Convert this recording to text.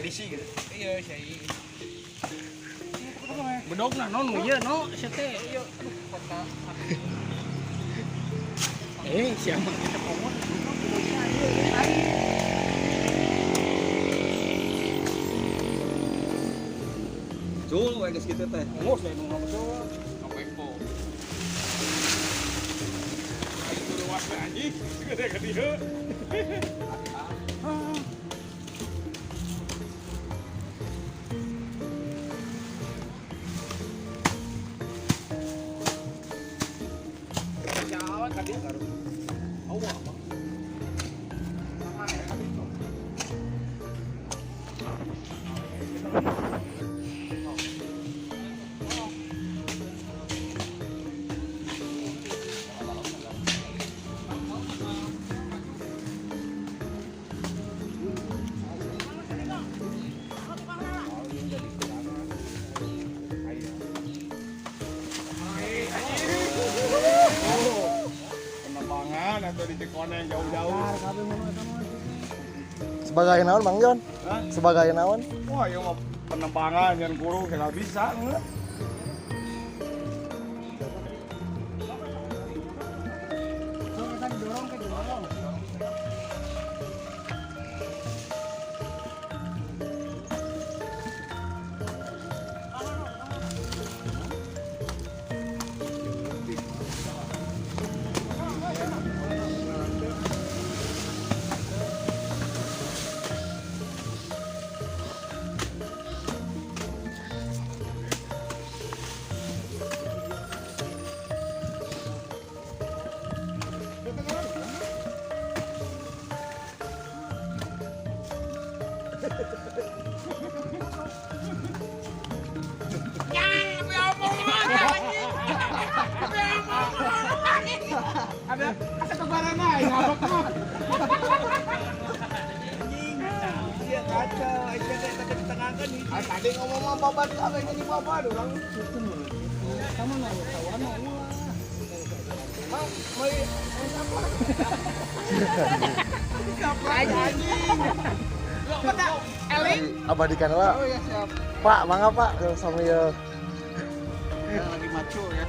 edisi gitu. Iya, saya. Bedog nah non ieu no sete. Siapa kita pomon. Jul we geus kitu teh. Ngos we nu betul. Kapeko. Ayo turu was anjing, gede ka dieu. Jawa tadi baru. Awak apa? Penerbangan atau di Cikoneng jauh-jauh. Sebagai naon Bang Jon? Hah? Sebagai naon? Wah, ieu mah penembangan yang guru kira bisa enggak? Ada kebaran aja ngabak mah. Iya kacau, aja tadi ditengahkan nih. Tadi ngomong sama babat apa yang jadi babat orang. Kamu nggak tahu ana ulah. Mau siapa? Siapa anjing? Lo pada Eling Abadikan lah. oh ya siap. Pak, mangga Pak sambil Lagi maco ya.